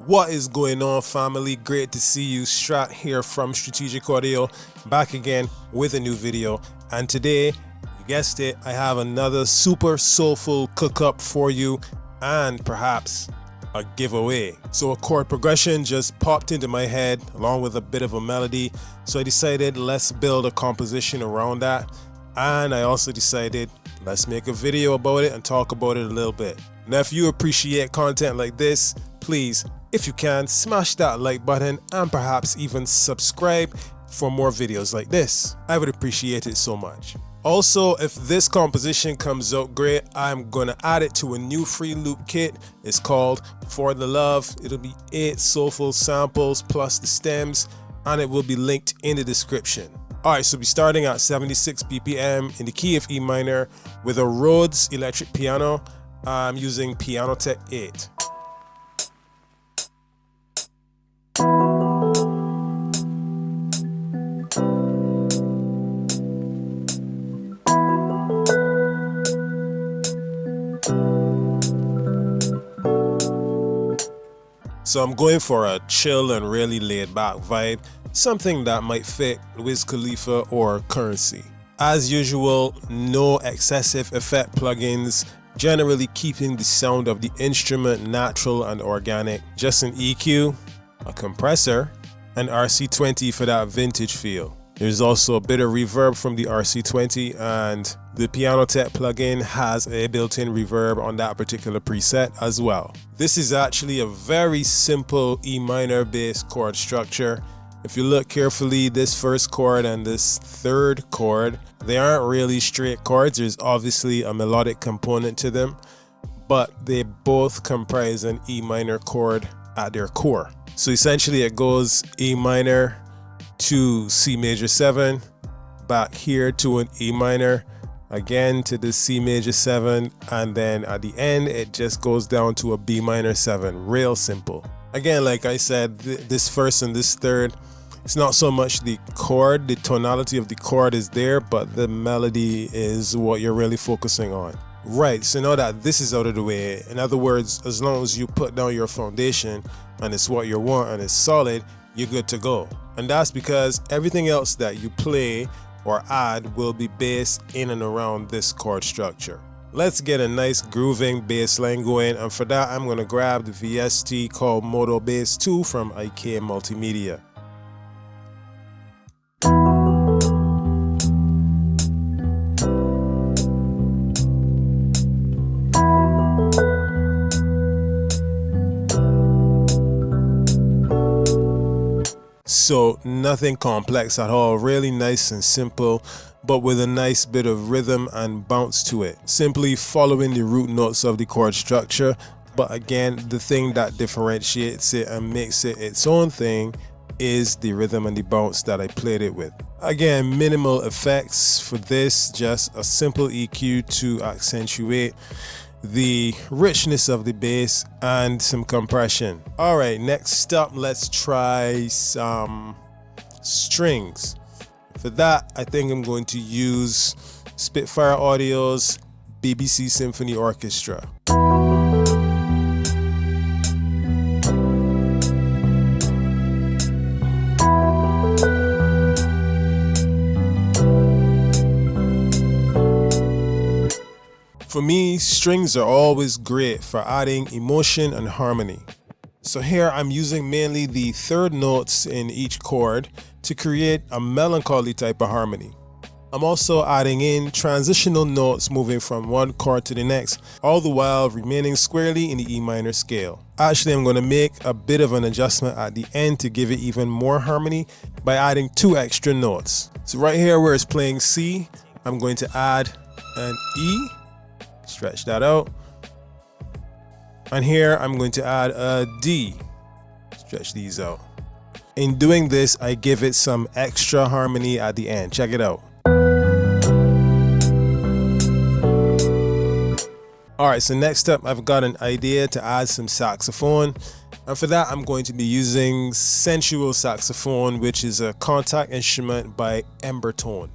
What is going on, family? Great to see you. Strat here from Strategic Audio, back again with a new video. And today, you guessed it, I have another super soulful cook up for you and perhaps a giveaway. So a chord progression just popped into my head along with a bit of a melody. So I decided let's build a composition around that. And I also decided let's make a video about it and talk about it a little bit. Now, if you appreciate content like this, please, if you can, smash that like button and perhaps even subscribe for more videos like this. I would appreciate it so much. Also, if this composition comes out great, I'm gonna add it to a new free loop kit. It's called For the Love. It'll be 8 soulful samples plus the stems, and it will be linked in the description. Alright, so we'll be starting at 76 BPM in the key of E minor with a Rhodes electric piano. I'm using Piano Tech 8. So I'm going for a chill and really laid back vibe, something that might fit Wiz Khalifa or Currency. As usual, no excessive effect plugins, generally keeping the sound of the instrument natural and organic. Just an EQ, a compressor, and RC20 for that vintage feel. There's also a bit of reverb from the RC20, and the Piano Tech plugin has a built-in reverb on that particular preset as well. This is actually a very simple E minor bass chord structure. If you look carefully, this first chord and this third chord, they aren't really straight chords. There's obviously a melodic component to them, but they both comprise an E minor chord at their core. So essentially it goes E minor to C major 7, back here to an E minor, again to the C major 7, and then at the end it just goes down to a B minor 7. Real simple. Again, like I said, this first and this third, it's not so much the chord, the tonality of the chord is there, but the melody is what you're really focusing on. Right, so now that this is out of the way, in other words, as long as you put down your foundation and it's what you want and it's solid, you're good to go. And that's because everything else that you play or add will be based in and around this chord structure. Let's get a nice grooving bass line going, and for that I'm going to grab the VST called Modo Bass 2 from IK Multimedia. So nothing complex at all, really nice and simple, but with a nice bit of rhythm and bounce to it. Simply following the root notes of the chord structure, but again, the thing that differentiates it and makes it its own thing is the rhythm and the bounce that I played it with. Again, minimal effects for this, just a simple EQ to accentuate the richness of the bass and some compression. All right, next up, let's try some strings. For that, I think I'm going to use Spitfire Audio's BBC Symphony Orchestra. For me, strings are always great for adding emotion and harmony. So here I'm using mainly the third notes in each chord to create a melancholy type of harmony. I'm also adding in transitional notes moving from one chord to the next, all the while remaining squarely in the E minor scale. Actually, I'm going to make a bit of an adjustment at the end to give it even more harmony by adding 2 extra notes. So right here where it's playing C, I'm going to add an E. Stretch that out. And here I'm going to add a D. Stretch these out. In doing this, I give it some extra harmony at the end. Check it out. Alright, so next up I've got an idea to add some saxophone. And for that I'm going to be using Sensual Saxophone, which is a contact instrument by Embertone.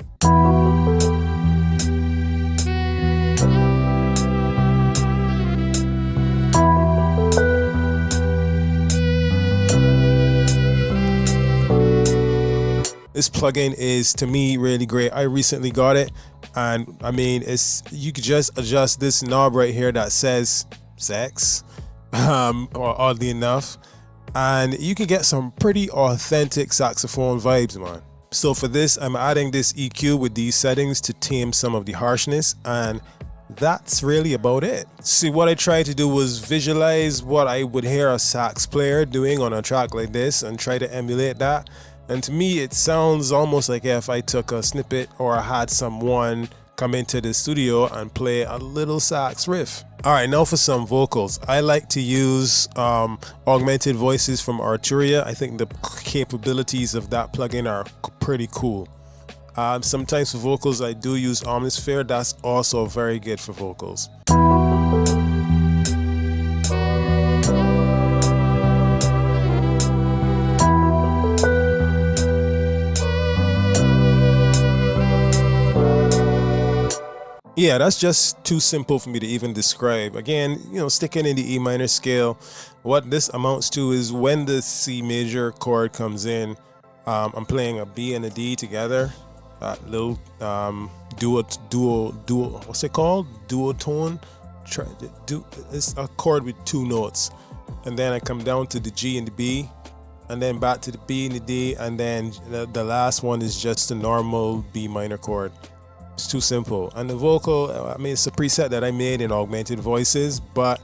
This plugin is, to me, really great. I recently got it, and I mean, you could just adjust this knob right here that says sex, or oddly enough, and you can get some pretty authentic saxophone vibes, man. So for this, I'm adding this EQ with these settings to tame some of the harshness, and that's really about it. See, what I tried to do was visualize what I would hear a sax player doing on a track like this and try to emulate that. And to me, it sounds almost like if I took a snippet or I had someone come into the studio and play a little sax riff. All right, now for some vocals. I like to use augmented voices from Arturia. I think the capabilities of that plugin are pretty cool. Sometimes for vocals, I do use Omnisphere. That's also very good for vocals. Yeah, that's just too simple for me to even describe. Again, you know, sticking in the E minor scale, what this amounts to is when the C major chord comes in, I'm playing a B and a D together. That little duo, what's it called? Duotone. It's a chord with two notes, and then I come down to the G and the B, and then back to the B and the D, and then the last one is just a normal B minor chord. It's too simple. And the vocal, I mean, it's a preset that I made in augmented voices, but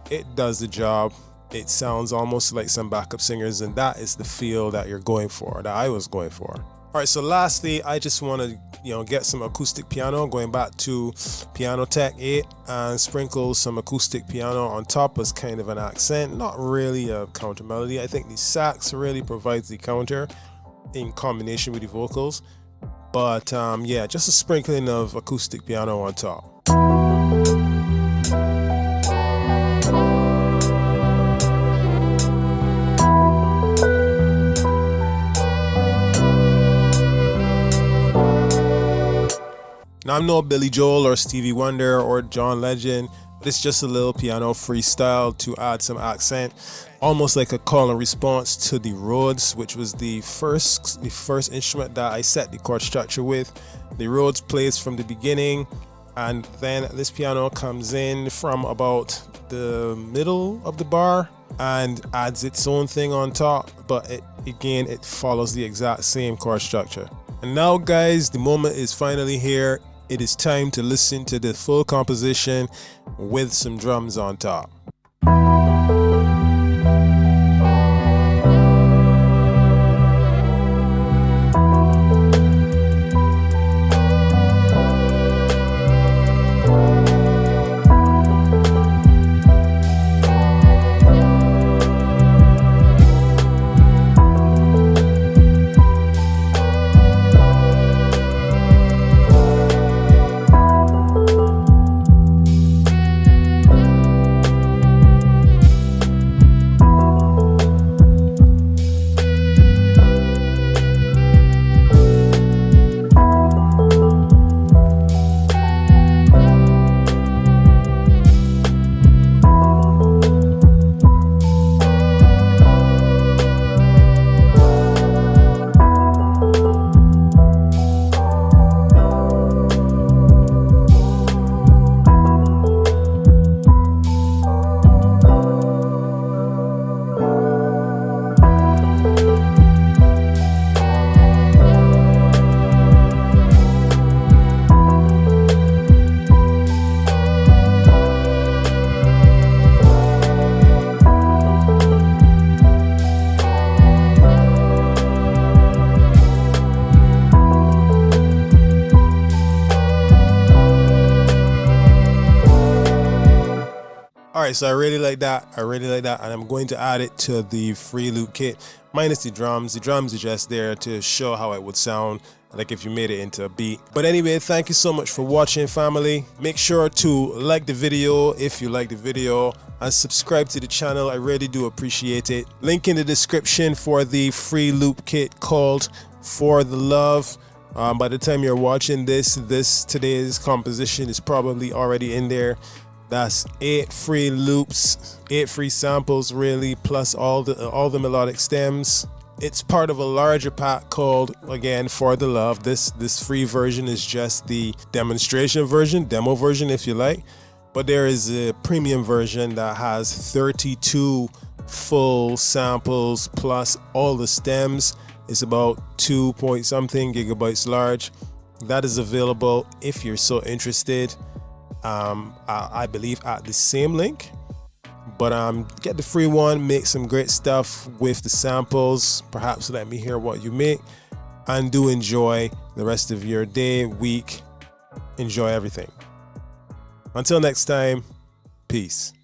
it does the job. It sounds almost like some backup singers, and that is the feel that you're going for, that I was going for. All right, so lastly, I just want to, you know, get some acoustic piano, going back to Piano Tech 8, and sprinkle some acoustic piano on top as kind of an accent. Not really a counter melody. I think the sax really provides the counter in combination with the vocals. But yeah, just a sprinkling of acoustic piano on top. Now, I'm no Billy Joel or Stevie Wonder or John Legend, but it's just a little piano freestyle to add some accent, almost like a call and response to the Rhodes, which was the first instrument that I set the chord structure with. The Rhodes plays from the beginning, and then this piano comes in from about the middle of the bar and adds its own thing on top, but it follows the exact same chord structure. And now, guys, the moment is finally here. It is time to listen to the full composition with some drums on top. Alright, so I really like that, and I'm going to add it to the free loop kit, minus the drums. The drums are just there to show how it would sound, like if you made it into a beat. But anyway, thank you so much for watching, family. Make sure to like the video if you like the video, and subscribe to the channel. I really do appreciate it. Link in the description for the free loop kit called For the Love. By the time you're watching today's composition is probably already in there. That's 8 free loops, 8 free samples really, plus all the melodic stems. It's part of a larger pack called, again, For the Love. This free version is just the demonstration version, demo version if you like. But there is a premium version that has 32 full samples plus all the stems. It's about 2 point something gigabytes large. That is available if you're so interested. I believe at the same link. But get the free one, make some great stuff with the samples. Perhaps let me hear what you make, and do enjoy the rest of your day, week. Enjoy everything. Until next time, peace.